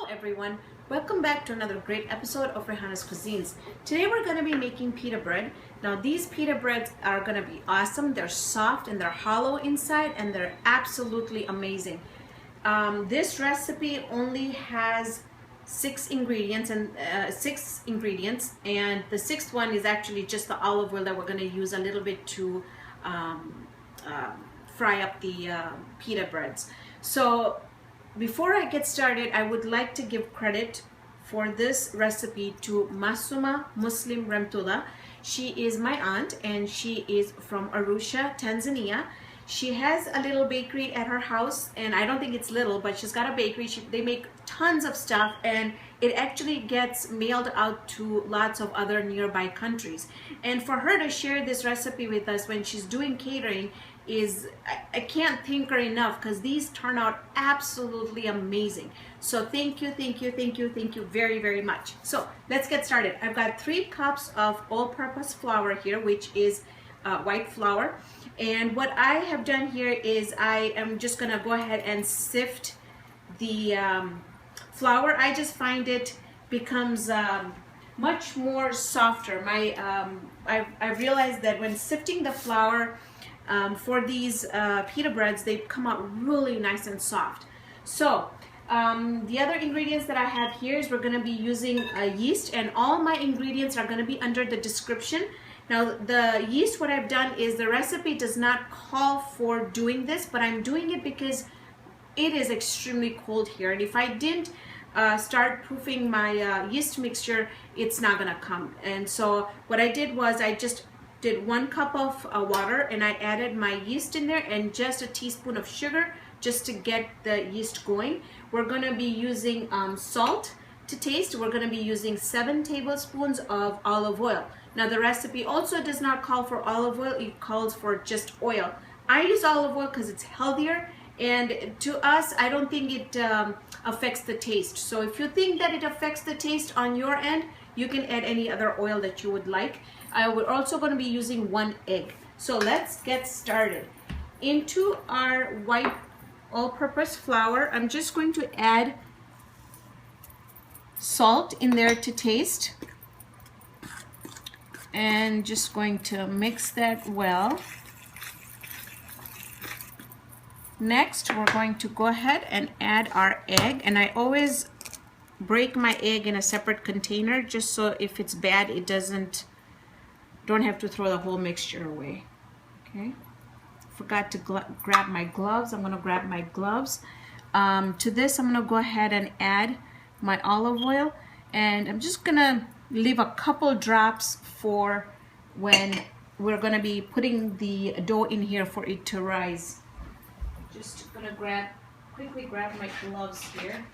everyone, welcome back to another great episode of Raihana's Cuisines. Today we're going to be making pita bread. Now these pita breads are going to be awesome. They're soft and they're hollow inside and they're absolutely amazing. This recipe only has six ingredients and the sixth one is actually just the olive oil that we're going to use a little bit to fry up the pita breads. So before I get started, I would like to give credit for this recipe to Masuma Muslim Remtula. She is my aunt and she is from Arusha, Tanzania. She has a little bakery at her house, and I don't think it's little, but she's got a bakery. They make tons of stuff, and it actually gets mailed out to lots of other nearby countries. And for her to share this recipe with us when she's doing catering is, I can't thank her enough, because these turn out absolutely amazing. So thank you very, very much. So let's get started. I've got 3 cups of all-purpose flour here, which is white flour. And what I have done here is I am just gonna go ahead and sift the flour. I just find it becomes much more softer. I realized that when sifting the flour for these pita breads, they come out really nice and soft. So the other ingredients that I have here is we're going to be using yeast, and all my ingredients are going to be under the description. Now the yeast, what I've done is the recipe does not call for doing this, but I'm doing it because it is extremely cold here, and if I didn't start proofing my yeast mixture, it's not gonna come. And so what I did was I just did 1 cup of water, and I added my yeast in there and just a teaspoon of sugar just to get the yeast going. We're going to be using salt to taste. We're going to be using 7 tablespoons of olive oil. Now the recipe also does not call for olive oil, it calls for just oil. I use olive oil because it's healthier, and to us I don't think it affects the taste. So if you think that it affects the taste on your end, you can add any other oil that you would like. We're also going to be using 1 egg. So let's get started. Into our white all-purpose flour, I'm just going to add salt in there to taste, and just going to mix that well. Next, we're going to go ahead and add our egg, and I always break my egg in a separate container just so if it's bad it don't have to throw the whole mixture away. Okay, forgot to grab my gloves. I'm going to grab my gloves. To this I'm going to go ahead and add my olive oil, and I'm just going to leave a couple drops for when we're going to be putting the dough in here for it to rise. Just going to quickly grab my gloves here.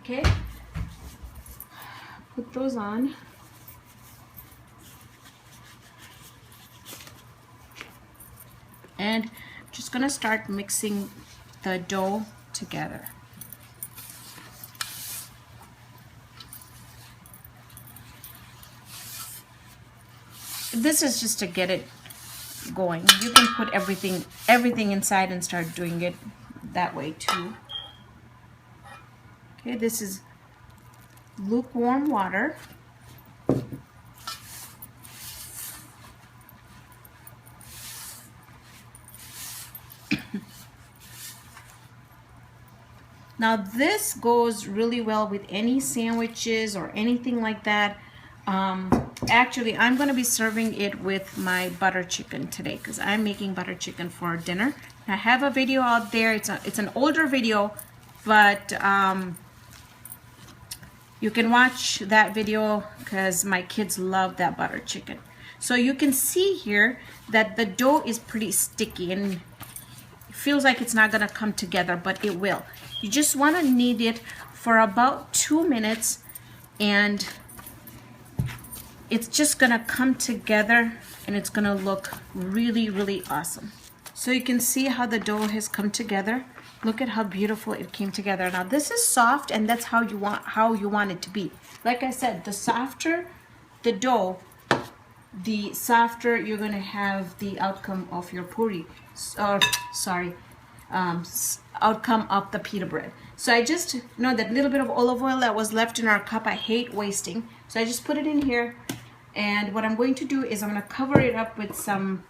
Okay, put those on. And just gonna start mixing the dough together. This is just to get it going. You can put everything inside and start doing it that way too. Okay, this is lukewarm water. Now this goes really well with any sandwiches or anything like that. Actually, I'm going to be serving it with my butter chicken today because I'm making butter chicken for dinner. I have a video out there. It's an older video, but you can watch that video because my kids love that butter chicken. So you can see here that the dough is pretty sticky and it feels like it's not going to come together, but it will. You just want to knead it for about 2 minutes, and it's just going to come together and it's going to look really, really awesome. So you can see how the dough has come together. Look at how beautiful it came together. Now this is soft, and that's how you want it to be. Like I said, the softer the dough, the softer you're going to have the outcome of your puri. Sorry, outcome of the pita bread. So I just know that little bit of olive oil that was left in our cup, I hate wasting. So I just put it in here. And what I'm going to do is I'm going to cover it up with some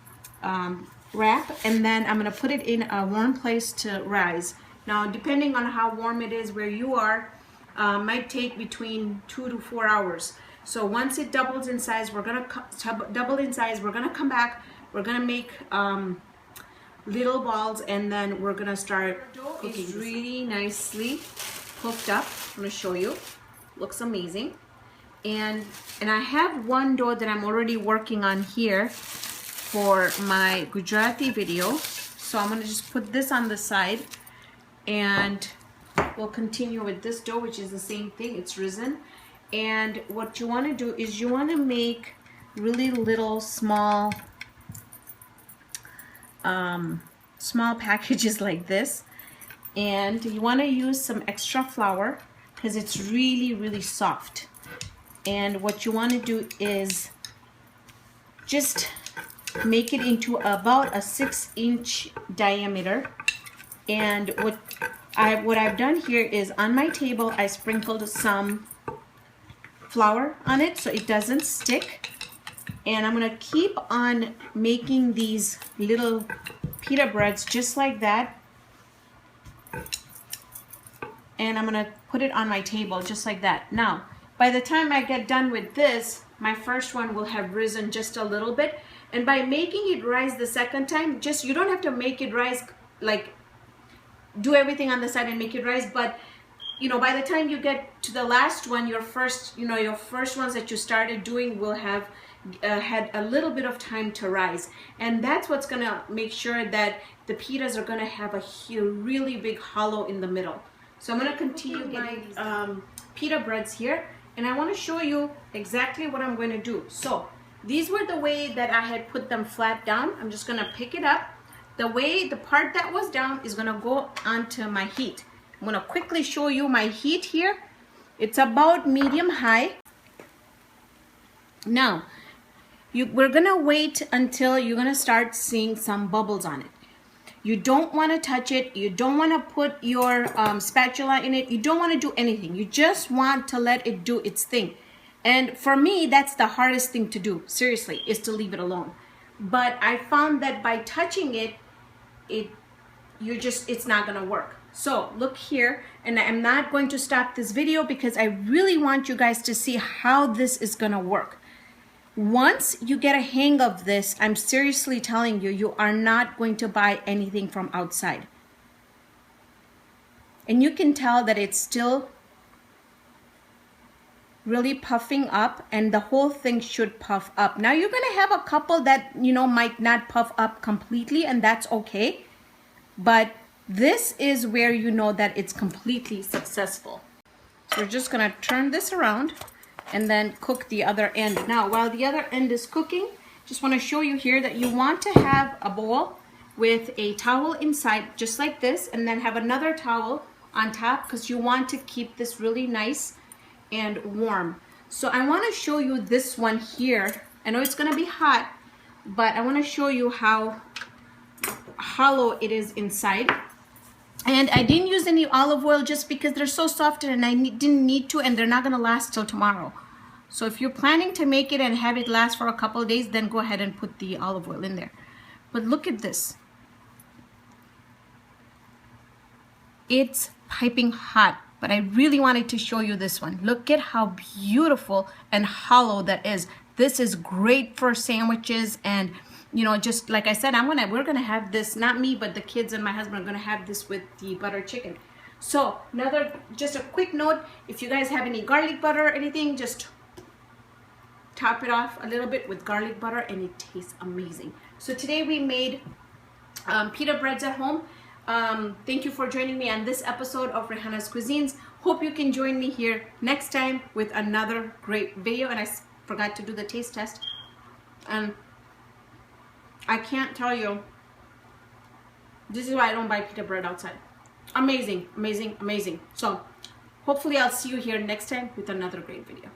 wrap, and then I'm going to put it in a warm place to rise. Now, depending on how warm it is where you are, might take between 2 to 4 hours. So once it doubles in size, we're going to double in size. We're going to come back. We're going to make little balls, and then we're going to start cooking. It's really nicely cooked up. I'm going to show you. Looks amazing. And I have one dough that I'm already working on here for my Gujarati video. So I'm going to just put this on the side, and we'll continue with this dough, which is the same thing. It's risen. And what you want to do is you want to make really little small packages like this, and you want to use some extra flour because it's really soft. And what you want to do is just make it into about a 6-inch diameter. And what I've done here is on my table I sprinkled some flour on it so it doesn't stick. And I'm gonna keep on making these little pita breads just like that. And I'm gonna put it on my table just like that. Now, by the time I get done with this, my first one will have risen just a little bit. And by making it rise the second time, you don't have to make it rise, like do everything on the side and make it rise, but you know, by the time you get to the last one, your first ones that you started doing will have had a little bit of time to rise. And that's what's gonna make sure that the pitas are gonna have a really big hollow in the middle. So I'm gonna continue getting pita breads here. And I want to show you exactly what I'm going to do. So these were the way that I had put them flat down. I'm just going to pick it up. The part that was down is going to go onto my heat. I'm going to quickly show you my heat here. It's about medium high. Now, we're going to wait until you're going to start seeing some bubbles on it. You don't want to touch it. You don't want to put your spatula in it. You don't want to do anything. You just want to let it do its thing. And for me, that's the hardest thing to do, seriously, is to leave it alone. But I found that by touching it, it's not going to work. So look here, and I'm not going to stop this video because I really want you guys to see how this is going to work. Once you get a hang of this, I'm seriously telling you, you are not going to buy anything from outside. And you can tell that it's still really puffing up, and the whole thing should puff up. Now you're going to have a couple that, you know, might not puff up completely, and that's okay. But this is where you know that it's completely successful. So we're just going to turn this around and then cook the other end. Now, while the other end is cooking, just want to show you here that you want to have a bowl with a towel inside, just like this, and then have another towel on top because you want to keep this really nice and warm. So I want to show you this one here. I know it's going to be hot, but I want to show you how hollow it is inside. And I didn't use any olive oil just because they're so soft and I didn't need to, and they're not going to last till tomorrow. So if you're planning to make it and have it last for a couple of days, then go ahead and put the olive oil in there. But look at this. It's piping hot, but I really wanted to show you this one. Look at how beautiful and hollow that is. This is great for sandwiches, and you know, just like I said, we're gonna have this, not me, but the kids and my husband are gonna have this with the butter chicken. So just a quick note, if you guys have any garlic butter or anything, just top it off a little bit with garlic butter and it tastes amazing. So today we made pita breads at home. Thank you for joining me on this episode of Raihana's Cuisines. Hope you can join me here next time with another great video. And I forgot to do the taste test. And I can't tell you, this is why I don't buy pita bread outside. Amazing, amazing, amazing. So hopefully I'll see you here next time with another great video.